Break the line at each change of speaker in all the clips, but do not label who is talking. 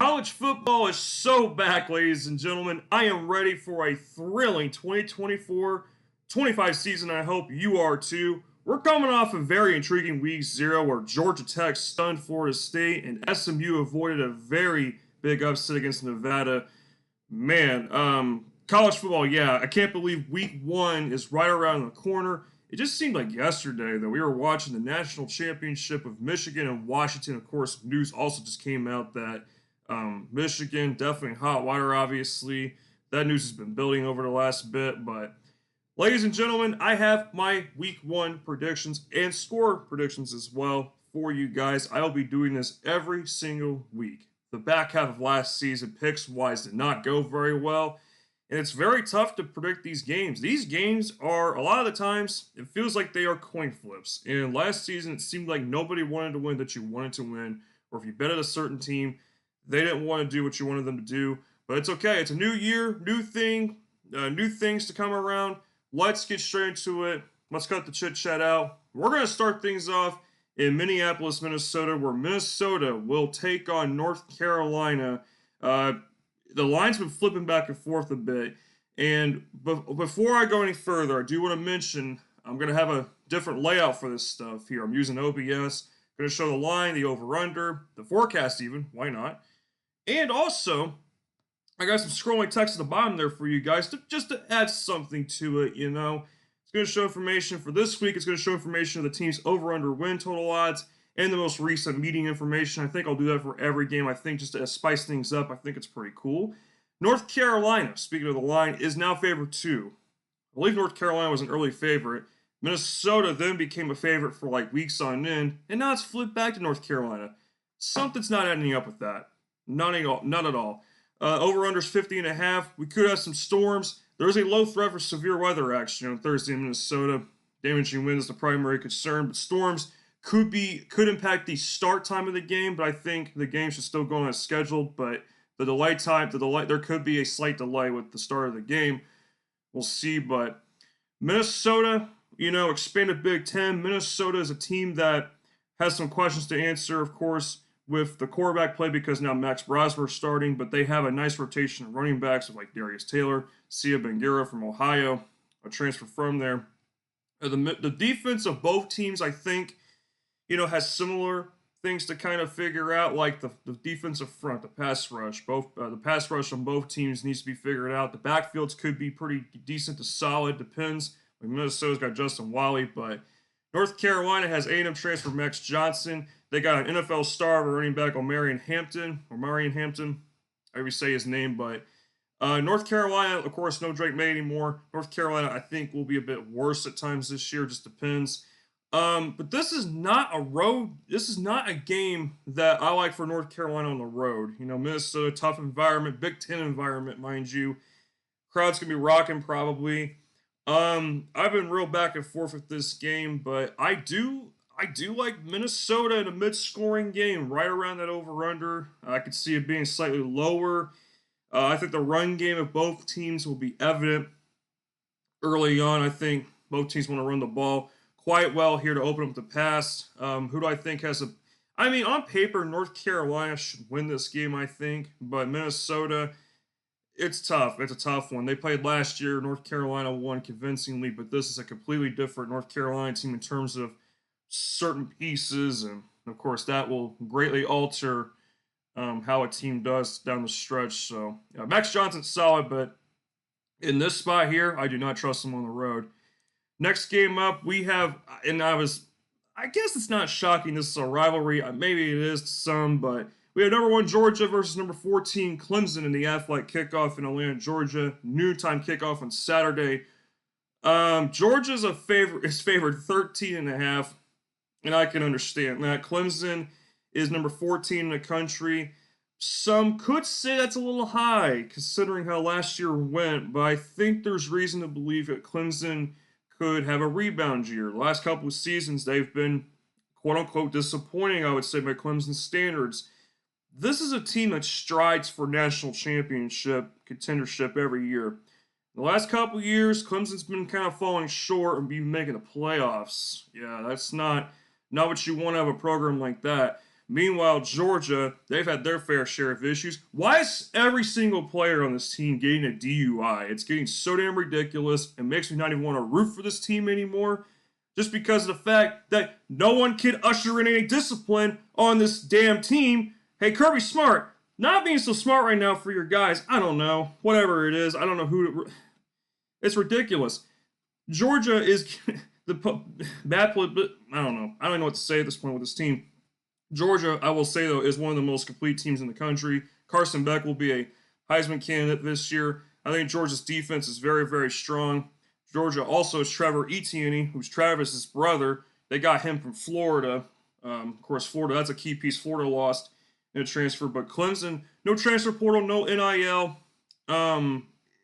College football is so back, ladies and gentlemen. I am ready for a thrilling 2024-25 season. I hope you are too. We're coming off a very intriguing week 0 where Georgia Tech stunned Florida State and SMU avoided a very big upset against Nevada. Man, college football, yeah, I can't believe week 1 is right around the corner. It just seemed like yesterday that we were watching the national championship of Michigan and Washington. Of course, news also just came out that Michigan, definitely hot water, obviously. That news has been building over the last bit. But, ladies and gentlemen, I have my week 1 predictions and score predictions as well for you guys. I'll be doing this every single week. The back half of last season, picks-wise, did not go very well. And it's very tough to predict these games. These games are, a lot of the times, it feels like they are coin flips. And last season, it seemed like nobody wanted to win that you wanted to win. Or if you bet at a certain team, they didn't want to do what you wanted them to do. But it's okay. It's a new year, new thing, new things to come around. Let's get straight into it. Let's cut the chit-chat out. We're going to start things off in Minneapolis, Minnesota, where Minnesota will take on North Carolina. The line's been flipping back and forth a bit. And before I go any further, I do want to mention I'm going to have a different layout for this stuff here. I'm using OBS. I'm going to show the line, the over-under, the forecast even. Why not? And also, I got some scrolling text at the bottom there for you guys just to add something to it, you know. It's going to show information for this week. It's going to show information of the team's over-under win total odds and the most recent meeting information. I think I'll do that for every game. I think just to spice things up, I think it's pretty cool. North Carolina, speaking of the line, is now favored 2. I believe North Carolina was an early favorite. Minnesota then became a favorite for like weeks on end, and now it's flipped back to North Carolina. Something's not adding up with that. None at all. Over-under's 50.5. We could have some storms. There's a low threat for severe weather action on Thursday in Minnesota. Damaging wind is the primary concern, but storms could impact the start time of the game, but I think the game should still go on as scheduled. But the delay time, there could be a slight delay with the start of the game. We'll see. But Minnesota, expanded Big Ten. Minnesota is a team that has some questions to answer, of course, with the quarterback play because now Max Braswell is starting, but they have a nice rotation of running backs with like Darius Taylor, Sia Bengera from Ohio, a transfer from there. The defense of both teams, I think, has similar things to kind of figure out, like the defensive front, the pass rush. The pass rush on both teams needs to be figured out. The backfields could be pretty decent to solid, depends. Like Minnesota's got Justin Wiley, but North Carolina has A&M transfer Max Johnson. They got an NFL star of a running back on Marion Hampton, however you say his name, but North Carolina, of course, no Drake May anymore. North Carolina, I think, will be a bit worse at times this year, just depends. But this is not a game that I like for North Carolina on the road. Minnesota, tough environment, Big Ten environment, mind you. Crowd's going to be rocking probably. I've been real back and forth with this game, but I do like Minnesota in a mid-scoring game, right around that over-under. I could see it being slightly lower. I think the run game of both teams will be evident early on. I think both teams want to run the ball quite well here to open up the pass. Who do I think has on paper, North Carolina should win this game, I think. But Minnesota, it's tough. It's a tough one. They played last year. North Carolina won convincingly, but this is a completely different North Carolina team in terms of certain pieces. And, of course, that will greatly alter how a team does down the stretch. So, Max Johnson's solid, but in this spot here, I do not trust him on the road. Next game up, we have, I guess it's not shocking this is a rivalry. Maybe it is to some, but we have number 1 Georgia versus number 14 Clemson in the Athletic Kickoff in Atlanta, Georgia. Noontime kickoff on Saturday. Georgia's favored 13.5, and I can understand that. Clemson is number 14 in the country. Some could say that's a little high, considering how last year went, but I think there's reason to believe that Clemson could have a rebound year. The last couple of seasons, they've been, quote-unquote, disappointing, I would say, by Clemson standards. This is a team that strides for national championship contendership every year. The last couple of years, Clemson's been kind of falling short and be making the playoffs. Yeah, that's not what you want out of a program like that. Meanwhile, Georgia, they've had their fair share of issues. Why is every single player on this team getting a DUI? It's getting so damn ridiculous. It makes me not even want to root for this team anymore. Just because of the fact that no one can usher in any discipline on this damn team. Hey, Kirby Smart, not being so smart right now for your guys. I don't know. Whatever it is, I don't know who to. It's ridiculous. Georgia is the bad play, but I don't know. I don't know what to say at this point with this team. Georgia, I will say, though, is one of the most complete teams in the country. Carson Beck will be a Heisman candidate this year. I think Georgia's defense is very, very strong. Georgia also has Trevor Etienne, who's Travis's brother. They got him from Florida. Of course, Florida, that's a key piece Florida lost in a transfer. But Clemson, no transfer portal, no NIL.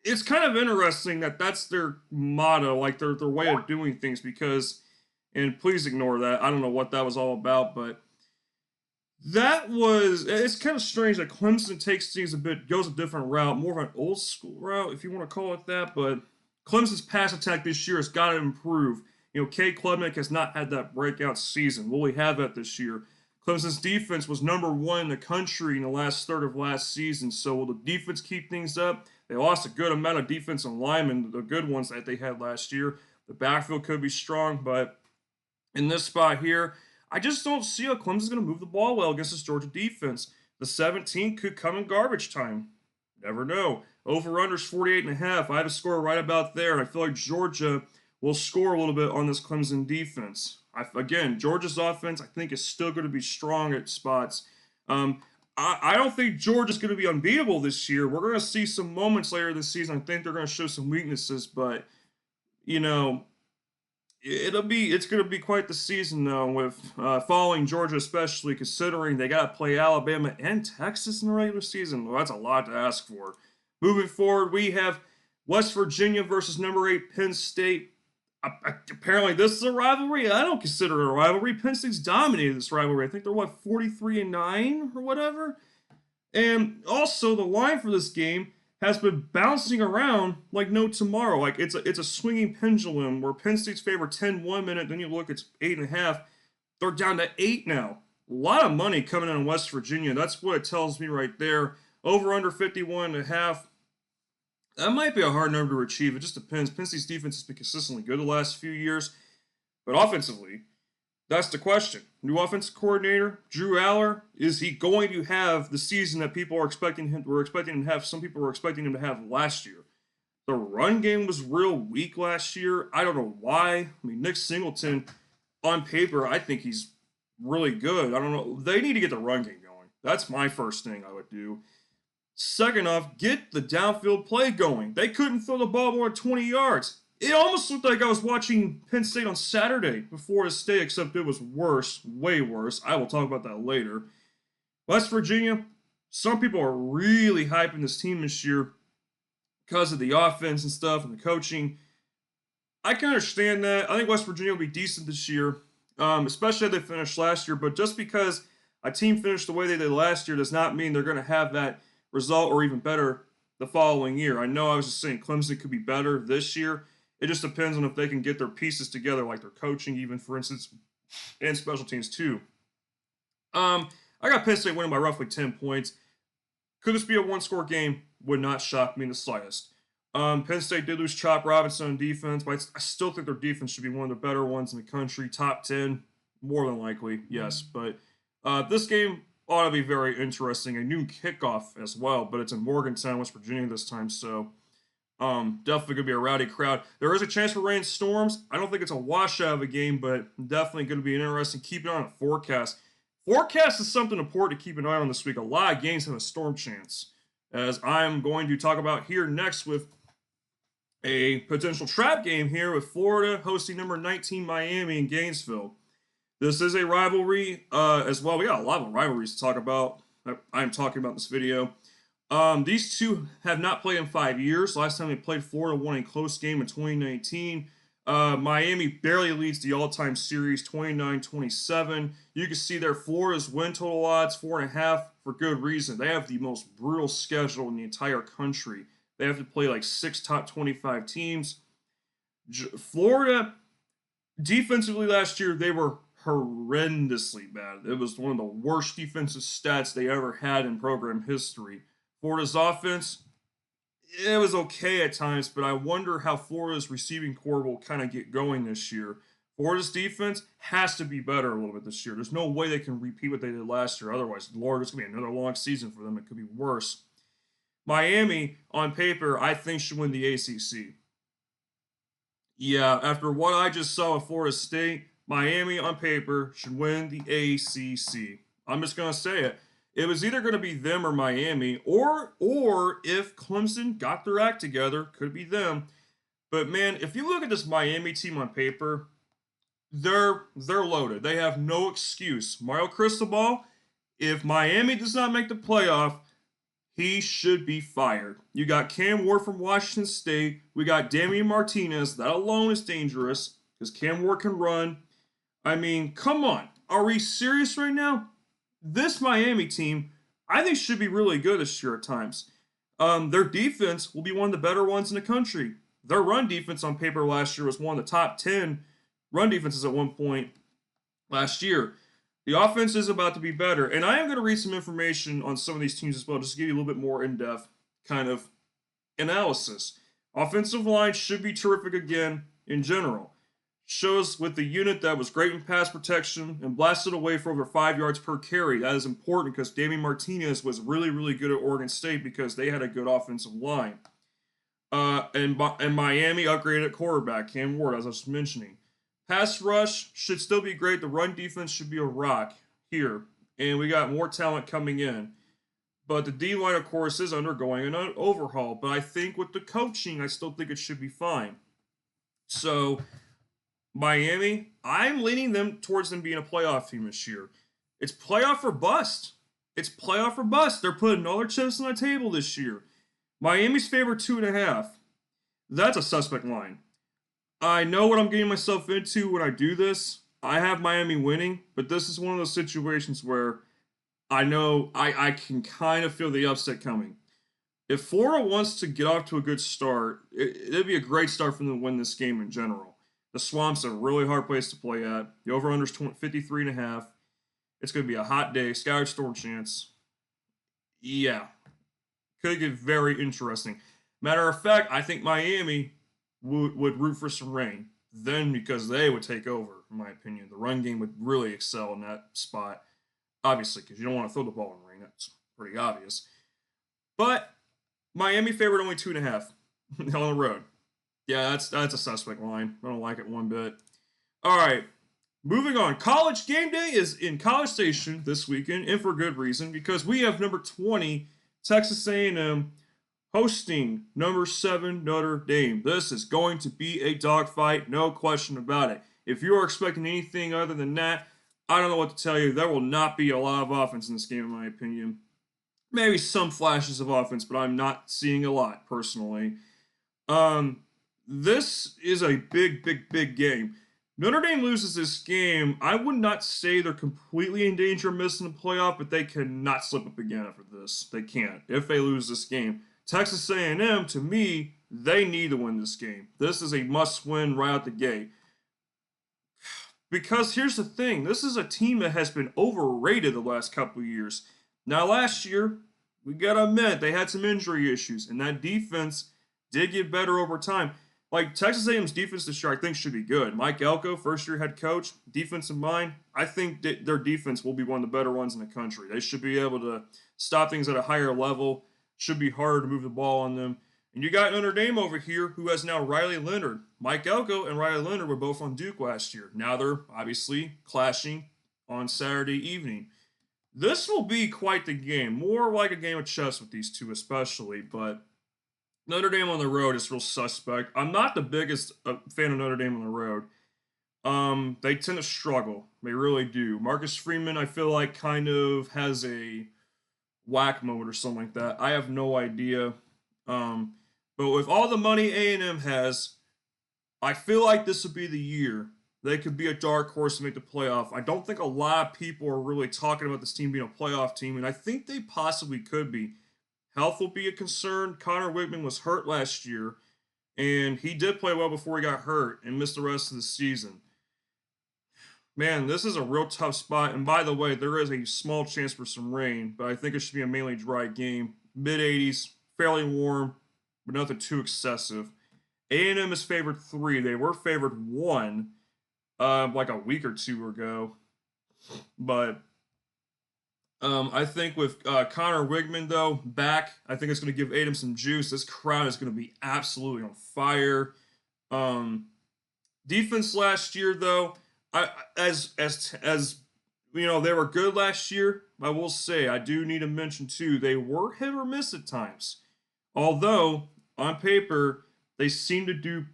It's kind of interesting that that's their motto, like their way of doing things, because, and please ignore that. I don't know what that was all about, but it's kind of strange that Clemson takes things goes a different route, more of an old school route, if you want to call it that. But Clemson's pass attack this year has got to improve. Kay Klubnik has not had that breakout season. Will he have that this year? Clemson's defense was number 1 in the country in the last third of last season. So will the defense keep things up? They lost a good amount of defensive linemen, the good ones that they had last year. The backfield could be strong, but in this spot here, I just don't see how Clemson's going to move the ball well against this Georgia defense. The 17 could come in garbage time. Never know. Over-under's 48.5. I have a score right about there. I feel like Georgia will score a little bit on this Clemson defense. Again, Georgia's offense, I think, is still going to be strong at spots. I don't think Georgia's going to be unbeatable this year. We're going to see some moments later this season. I think they're going to show some weaknesses, but, it's going to be quite the season, though, with following Georgia, especially considering they got to play Alabama and Texas in the regular season. Well, that's a lot to ask for. Moving forward, we have West Virginia versus number 8 Penn State. Apparently, this is a rivalry. I don't consider it a rivalry. Penn State's dominated this rivalry. I think they're 43-9 or whatever. And also, the line for this game has been bouncing around like no tomorrow. Like it's a swinging pendulum where Penn State's favored 10 1 minute, then you look, it's 8.5. They're down to 8 now. A lot of money coming in West Virginia. That's what it tells me right there. Over under 51.5. That might be a hard number to achieve. It just depends. Penn State's defense has been consistently good the last few years, but offensively, that's the question. New offensive coordinator, Drew Aller, is he going to have the season that people are expecting him? Some people were expecting him to have last year. The run game was real weak last year. I don't know why. I mean, Nick Singleton, on paper, I think he's really good. I don't know. They need to get the run game going. That's my first thing I would do. Second off, get the downfield play going. They couldn't throw the ball more than 20 yards. It almost looked like I was watching Penn State on Saturday before this day, except it was worse, way worse. I will talk about that later. West Virginia, some people are really hyping this team this year because of the offense and stuff and the coaching. I can understand that. I think West Virginia will be decent this year, especially if they finished last year. But just because a team finished the way they did last year does not mean they're going to have that result or even better the following year. I know I was just saying Clemson could be better this year. It just depends on if they can get their pieces together, like their coaching, even, for instance, and special teams, too. I got Penn State winning by roughly 10 points. Could this be a one-score game? Would not shock me in the slightest. Penn State did lose Chop Robinson on defense, but I still think their defense should be one of the better ones in the country. Top 10, more than likely, yes. But this game ought to be very interesting. A new kickoff as well, but it's in Morgantown, West Virginia this time, so definitely going to be a rowdy crowd. There is a chance for rain storms. I don't think it's a washout of a game, but definitely going to be interesting. Keep an eye on the forecast. Forecast is something important to keep an eye on this week. A lot of games have a storm chance, as I'm going to talk about here next with a potential trap game here with Florida hosting number 19 Miami in Gainesville. This is a rivalry as well. We got a lot of rivalries to talk about. I'm talking about in this video. These two have not played in 5 years. Last time they played, Florida won a close game in 2019. Miami barely leads the all-time series, 29-27. You can see their Florida's win total odds, 4.5, for good reason. They have the most brutal schedule in the entire country. They have to play like 6 top 25 teams. Florida, defensively last year, they were horrendously bad. It was one of the worst defensive stats they ever had in program history. Florida's offense, it was okay at times, but I wonder how Florida's receiving core will kind of get going this year. Florida's defense has to be better a little bit this year. There's no way they can repeat what they did last year. Otherwise, Lord, it's going to be another long season for them. It could be worse. Miami, on paper, I think should win the ACC. Yeah, after what I just saw at Florida State, Miami, on paper, should win the ACC. I'm just going to say it. It was either going to be them or Miami, or if Clemson got their act together, could be them. But man, if you look at this Miami team on paper, they're loaded. They have no excuse. Mario Cristobal, if Miami does not make the playoff, he should be fired. You got Cam Ward from Washington State. We got Damian Martinez. That alone is dangerous because Cam Ward can run. I mean, come on. Are we serious right now? This Miami team, I think, should be really good this year at times. Their defense will be one of the better ones in the country. Their run defense on paper last year was one of the top 10 run defenses at one point last year. The offense is about to be better. And I am going to read some information on some of these teams as well, just to give you a little bit more in-depth kind of analysis. Offensive line should be terrific again in general. Shows with the unit that was great in pass protection and blasted away for over 5 yards per carry. That is important because Damian Martinez was really, really good at Oregon State because they had a good offensive line. And Miami upgraded at quarterback, Cam Ward, as I was mentioning. Pass rush should still be great. The run defense should be a rock here. And we got more talent coming in. But the D-line, of course, is undergoing an overhaul. But I think with the coaching, I still think it should be fine. So Miami, I'm leaning them towards them being a playoff team this year. It's playoff or bust. It's playoff or bust. They're putting all their chips on the table this year. Miami's favored 2.5. That's a suspect line. I know what I'm getting myself into when I do this. I have Miami winning, but this is one of those situations where I know I can kind of feel the upset coming. If Florida wants to get off to a good start, it'd be a great start for them to win this game in general. The Swamp's a really hard place to play at. The over-under is 53.5. It's going to be a hot day, scattered storm chance. Yeah, could get very interesting. Matter of fact, I think Miami would root for some rain. Then, because they would take over, in my opinion. The run game would really excel in that spot. Obviously, because you don't want to throw the ball in rain. That's pretty obvious. But Miami favored only 2.5 on the road. Yeah, that's a suspect line. I don't like it one bit. All right, moving on. College game day is in College Station this weekend, and for good reason, because we have number 20, Texas A&M, hosting number 7, Notre Dame. This is going to be a dogfight, no question about it. If you are expecting anything other than that, I don't know what to tell you. There will not be a lot of offense in this game, in my opinion. Maybe some flashes of offense, but I'm not seeing a lot, personally. This is a big game. Notre Dame loses this game, I would not say they're completely in danger of missing the playoff, but they cannot slip up again after this. They can't, if they lose this game. Texas A&M, to me, they need to win this game. This is a must-win right out the gate. Because here's the thing, this is a team that has been overrated the last couple of years. Now, last year, we got to admit, they had some injury issues, and that defense did get better over time. Like, Texas A&M's defense this year, I think, should be good. Mike Elko, first-year head coach, defensive mind, I think their defense will be one of the better ones in the country. They should be able to stop things at a higher level. Should be harder to move the ball on them. And you got Notre Dame over here, who has now Riley Leonard. Mike Elko and Riley Leonard were both on Duke last year. Now they're obviously clashing on Saturday evening. This will be quite the game. More like a game of chess with these two especially, but Notre Dame on the road is real suspect. I'm not the biggest fan of Notre Dame on the road. They tend to struggle. They really do. Marcus Freeman, I feel like, kind of has a whack mode or something like that. I have no idea. But with all the money A&M has, I feel like this would be the year they could be a dark horse to make the playoff. I don't think a lot of people are really talking about this team being a playoff team, and I think they possibly could be. Health will be a concern. Connor Wickman was hurt last year, and he did play well before he got hurt and missed the rest of the season. Man, this is a real tough spot. And by the way, there is a small chance for some rain, but I think it should be a mainly dry game. Mid 80s, fairly warm, but nothing too excessive. A&M is favored 3. They were favored 1 like a week or two ago. But I think with Connor Wigman, though, back, I think it's going to give A&M some juice. This crowd is going to be absolutely on fire. Um, Defense last year, though, as you know, they were good last year. I will say, I do need to mention too, they were hit or miss at times. Although on paper they seem to do,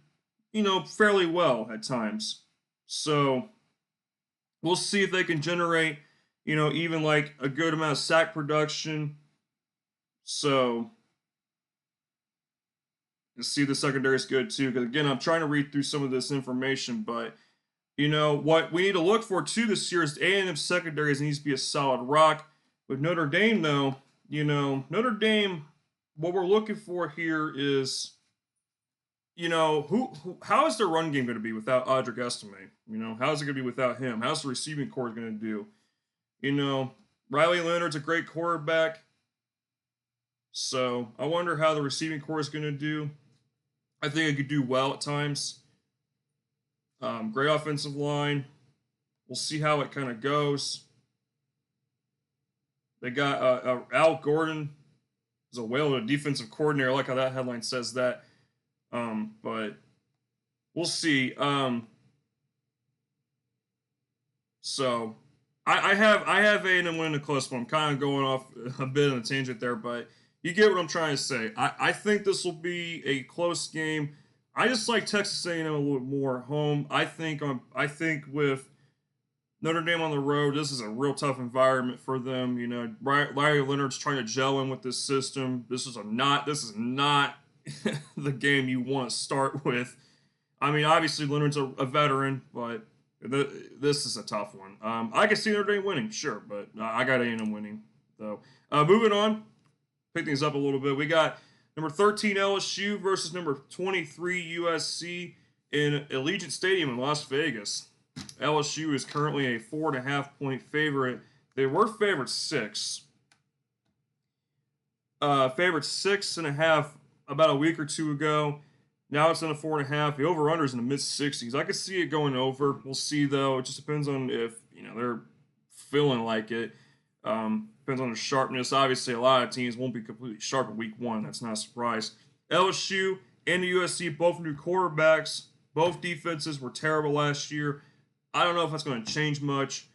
fairly well at times. So we'll see if they can generate, even like a good amount of sack production. So you see the secondary is good too. Because again, I'm trying to read through some of this information, but what we need to look for too this year is A&M secondary needs to be a solid rock. With Notre Dame, though, Notre Dame, what we're looking for here is, how is their run game going to be without Audric Estime? How is it going to be without him? How's the receiving corps going to do? Riley Leonard's a great quarterback, so I wonder how the receiving corps is going to do. I think it could do well at times. Great offensive line. We'll see how it kind of goes. They got Al Gordon is a whale of a defensive coordinator. I like how that headline says that. But we'll see. So I have A&M winning a close one. I'm kind of going off a bit on a tangent there, but you get what I'm trying to say. I think this will be a close game. I just like Texas A&M a little bit more at home. I think with Notre Dame on the road, this is a real tough environment for them. Larry Leonard's trying to gel in with this system. This is not the game you want to start with. I mean, obviously Leonard's a veteran, but this is a tough one. I can see Notre Dame winning, sure, but I got A&M winning though. Moving on, pick things up a little bit. We got number 13 LSU versus number 23 USC in Allegiant Stadium in Las Vegas. LSU is currently a 4.5-point favorite. They were favored 6. Favored 6.5 about a week or two ago. Now it's in a 4.5. The over/under is in the mid-60s. I could see it going over. We'll see though. It just depends on if they're feeling like it. Depends on the sharpness. Obviously, a lot of teams won't be completely sharp at week 1. That's not a surprise. LSU and the USC both new quarterbacks. Both defenses were terrible last year. I don't know if that's going to change much,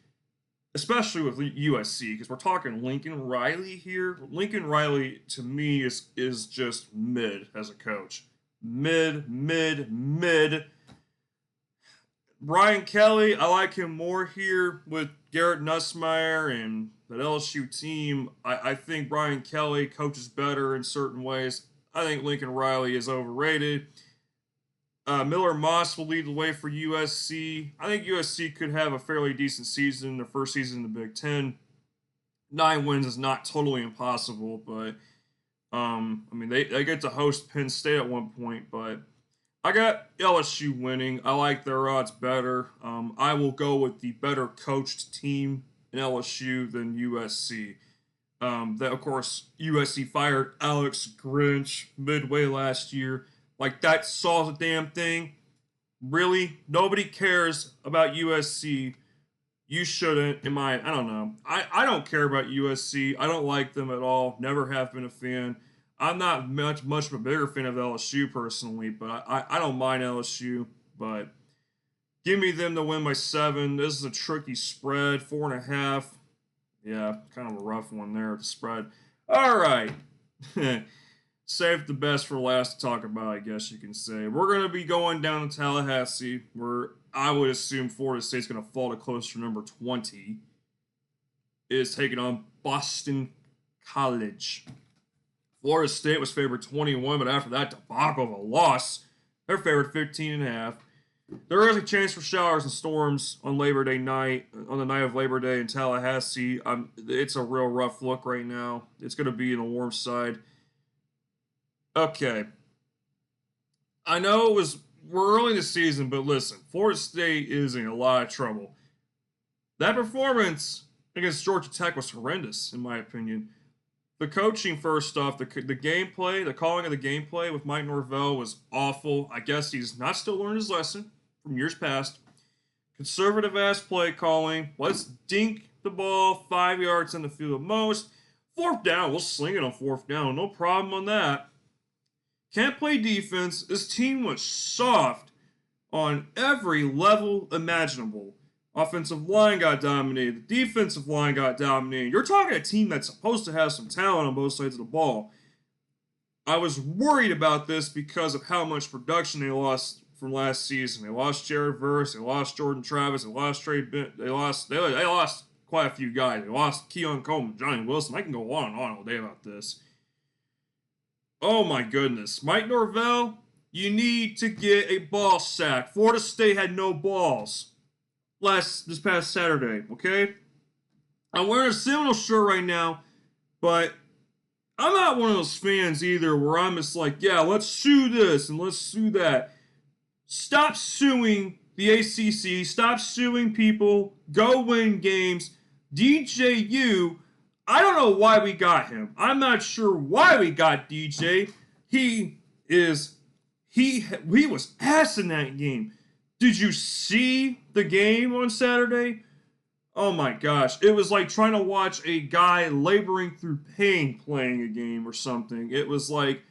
especially with USC, because we're talking Lincoln Riley here. Lincoln Riley, to me, is just mid as a coach. Mid. Brian Kelly, I like him more here with Garrett Nussmeier and that LSU team. I think Brian Kelly coaches better in certain ways. I think Lincoln Riley is overrated. Miller Moss will lead the way for USC. I think USC could have a fairly decent season, their first season in the Big Ten. 9 wins is not totally impossible, but they get to host Penn State at one point, but I got LSU winning. I like their odds better. I will go with the better coached team in LSU than USC. That of course USC fired Alex Grinch midway last year. Like that solves a damn thing. Really, nobody cares about USC. You shouldn't, I don't know. I don't care about USC. I don't like them at all. Never have been a fan. I'm not much of a bigger fan of LSU personally, but I don't mind LSU. But give me them to win by 7. This is a tricky spread, 4.5. Yeah, kind of a rough one there to spread. All right. Save the best for last to talk about, I guess you can say. We're going to be going down to Tallahassee, where I would assume Florida State's going to fall to close to number 20. Is taking on Boston College. Florida State was favored 21, but after that debacle of a loss, they're favored 15.5. There is a chance for showers and storms on Labor Day night, on the night of Labor Day in Tallahassee. It's a real rough look right now. It's going to be in the warm side. Okay. I know we're early in the season, but listen, Florida State is in a lot of trouble. That performance against Georgia Tech was horrendous, in my opinion. The coaching, first off, the gameplay, the calling of the gameplay with Mike Norvell was awful. I guess he's not still learned his lesson from years past. Conservative ass play calling. Let's dink the ball 5 yards in the field at most. Fourth down, we'll sling it on fourth down. No problem on that. Can't play defense. This team was soft on every level imaginable. Offensive line got dominated. The defensive line got dominated. You're talking a team that's supposed to have some talent on both sides of the ball. I was worried about this because of how much production they lost from last season. They lost Jared Verse. They lost Jordan Travis. They lost Trey Bent. They lost quite a few guys. They lost Keon Coleman, Johnny Wilson. I can go on and on all day about this. Oh my goodness. Mike Norvell, you need to get a ball sack. Florida State had no balls this past Saturday, okay? I'm wearing a Seminole shirt right now, but I'm not one of those fans either where I'm just like, yeah, let's sue this and let's sue that. Stop suing the ACC. Stop suing people. Go win games. DJU, I don't know why we got him. I'm not sure why we got DJ. He was ass in that game. Did you see the game on Saturday? Oh my gosh. It was like trying to watch a guy laboring through pain playing a game or something. It was like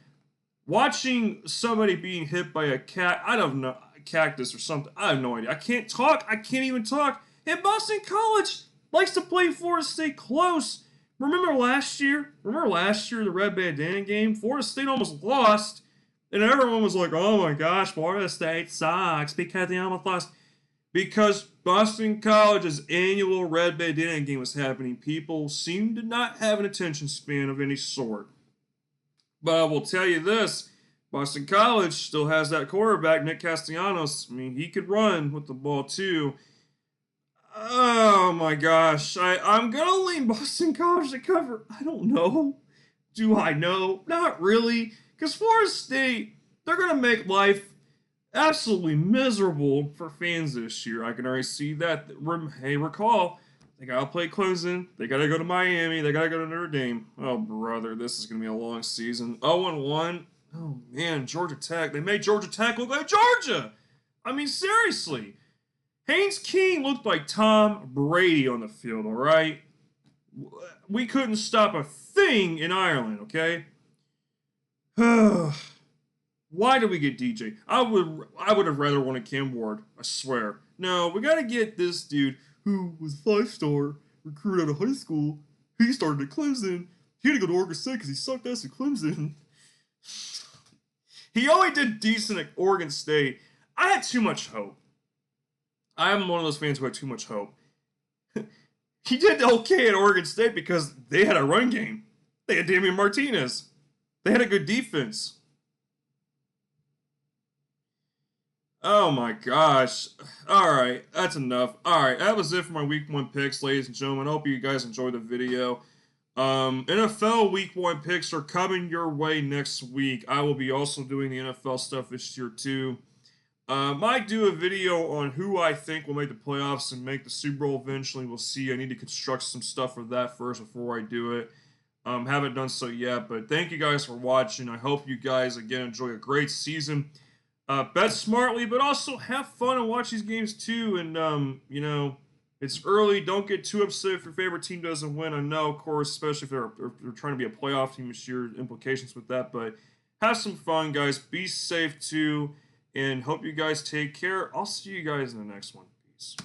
watching somebody being hit by a cactus or something. I have no idea. I can't talk. I can't even talk. And Boston College likes to play Florida State close. Remember last year, the Red Bandana game? Florida State almost lost. And everyone was like, oh my gosh, Florida State sucks because they almost lost. Because Boston College's annual Red Bandana game was happening. People seemed to not have an attention span of any sort. But I will tell you this, Boston College still has that quarterback, Nick Castellanos. I mean, he could run with the ball too. Oh my gosh. I'm going to lean Boston College to cover. I don't know. Do I know? Not really. Because Florida State, they're going to make life absolutely miserable for fans this year. I can already see that. Hey, recall, they got to play Clemson. They got to go to Miami. They got to go to Notre Dame. Oh, brother, this is going to be a long season. 0-1. Oh, man, Georgia Tech. They made Georgia Tech look like Georgia. I mean, seriously. Haynes King looked like Tom Brady on the field, all right? We couldn't stop a thing in Ireland, okay? Why did we get DJ? I would have rather wanted Cam Ward, I swear. No, we gotta get this dude who was a 5-star recruit out of high school. He started at Clemson. He had to go to Oregon State because he sucked ass at Clemson. He only did decent at Oregon State. I had too much hope. I am one of those fans who had too much hope. He did okay at Oregon State because they had a run game. They had Damian Martinez. They had a good defense. Oh my gosh. Alright, that's enough. Alright, that was it for my Week 1 picks, ladies and gentlemen. I hope you guys enjoyed the video. NFL Week 1 picks are coming your way next week. I will be also doing the NFL stuff this year too. Might do a video on who I think will make the playoffs and make the Super Bowl eventually. We'll see. I need to construct some stuff for that first before I do it. Haven't done so yet, but thank you guys for watching. I hope you guys, again, enjoy a great season. Bet smartly, but also have fun and watch these games too. And, you know, it's early. Don't get too upset if your favorite team doesn't win. I know, of course, especially if they're trying to be a playoff team this year, implications with that. But have some fun, guys. Be safe too. And hope you guys take care. I'll see you guys in the next one. Peace.